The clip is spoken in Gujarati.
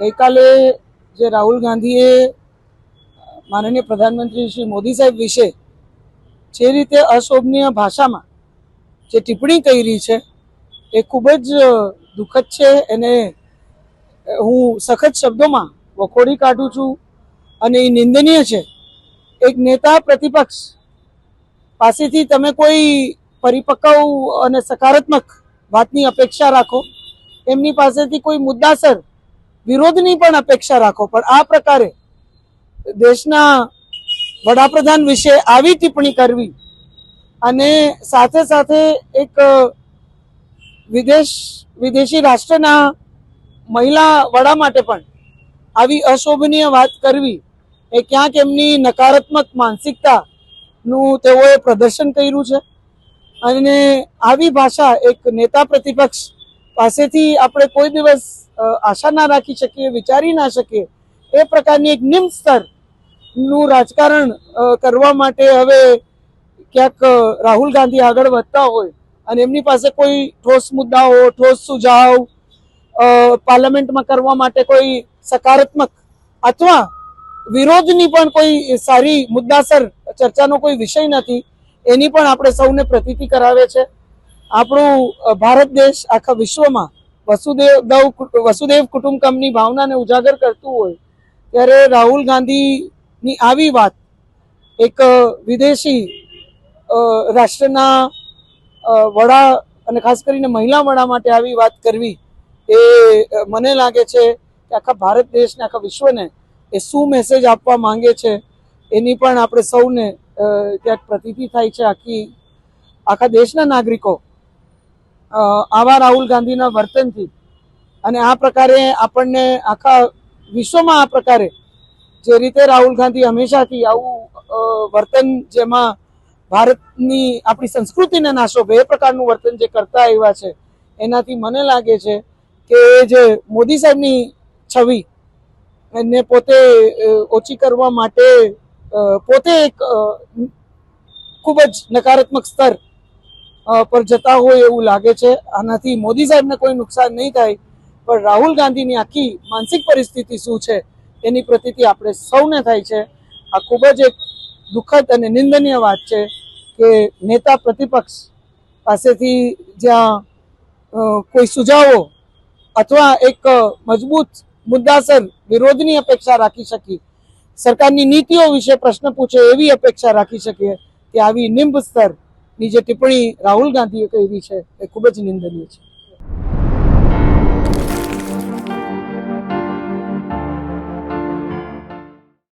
ગઈકાલે જે રાહુલ ગાંધીએ માનનીય પ્રધાનમંત્રી શ્રી મોદી સાહેબ વિશે જે રીતે અશોભનીય ભાષામાં જે ટિપ્પણી કરી છે એ ખૂબ જ દુઃખદ છે. એને હું સખત શબ્દોમાં વખોડી કાઢું છું અને એ નિંદનીય છે. એક નેતા પ્રતિપક્ષ પાસેથી તમે કોઈ પરિપક્વ અને સકારાત્મક વાતની અપેક્ષા રાખો, એમની પાસેથી કોઈ મુદ્દાસર વિરોધની પણ અપેક્ષા રાખો, પણ આ પ્રકારે દેશના વડાપ્રધાન વિશે આવી ટિપ્પણી કરવી અને સાથે સાથે એક વિદેશી રાષ્ટ્રના મહિલા વડા માટે પણ આવી અશોભનીય વાત કરવી એ ક્યાંક એમની નકારાત્મક માનસિકતાનું તેઓએ પ્રદર્શન કર્યું છે. અને આવી ભાષા એક નેતા પ્રતિપક્ષ પાસેથી આપણે કોઈ દિવસ આશા ના રાખી શકીએ, વિચારી ના શકીએ. એ પ્રકારની એક નિમ્ન સ્તરનું રાજકારણ કરવા માટે હવે ક્યાંક રાહુલ ગાંધી આગળ વધતા હોય અને એમની પાસે કોઈ ઠોસ મુદ્દાઓ, ઠોસ સુઝાવ પાર્લામેન્ટમાં કરવા માટે કોઈ સકારાત્મક અથવા વિરોધની પણ કોઈ સારી મુદ્દાસર ચર્ચાનો કોઈ વિષય નથી, એની પણ આપણે સૌને પ્રતીતિ કરાવે છે. આપણું ભારત દેશ આખા વિશ્વમાં વસુદેવ કુટુંબકમની ભાવનાને ઉજાગર કરતું હોય ત્યારે રાહુલ ગાંધીની આવી વાત એક વિદેશી રાષ્ટ્રના વડા અને ખાસ કરીને મહિલા વડા માટે આવી વાત કરવી એ મને લાગે છે કે આખા ભારત દેશને, આખા વિશ્વને એ શું મેસેજ આપવા માંગે છે એની પણ આપણે સૌને ક્યાંક પ્રતીતિ થાય છે. આખા દેશના નાગરિકો આવા રાહુલ ગાંધીના વર્તનથી અને આ પ્રકારે આપણને આખા વિશ્વમાં આ પ્રકારે જે રીતે રાહુલ ગાંધી હંમેશાથી આવું વર્તન જેમાં ભારતની આપણી સંસ્કૃતિને ના શોભે એ પ્રકારનું વર્તન જે કરતા આવ્યા છે, એનાથી મને લાગે છે કે જે મોદી સાહેબની છબી એને પોતે ઓછી કરવા માટે પોતે એક ખૂબ જ નકારાત્મક સ્તર પર જતા હોય એવું લાગે છે. આનાથી મોદી સાહેબને કોઈ નુકસાન નહીં થાય, પણ રાહુલ ગાંધીની આખી માનસિક પરિસ્થિતિ શું છે એની પ્રતીતિ આપણે સૌને થાય છે. આ ખૂબ જ એક દુઃખદ અને નિંદનીય વાત છે કે નેતા પ્રતિપક્ષ પાસેથી જ્યાં કોઈ સુઝાવો અથવા એક મજબૂત મુદ્દાસર વિરોધની અપેક્ષા રાખી શકી, સરકારની નીતિઓ વિશે પ્રશ્ન પૂછે એવી અપેક્ષા રાખી શકીએ, કે આવી નિમ્ન સ્તરની જે ટિપ્પણી રાહુલ ગાંધીએ કરી છે એ ખૂબ જ નિંદનીય છે.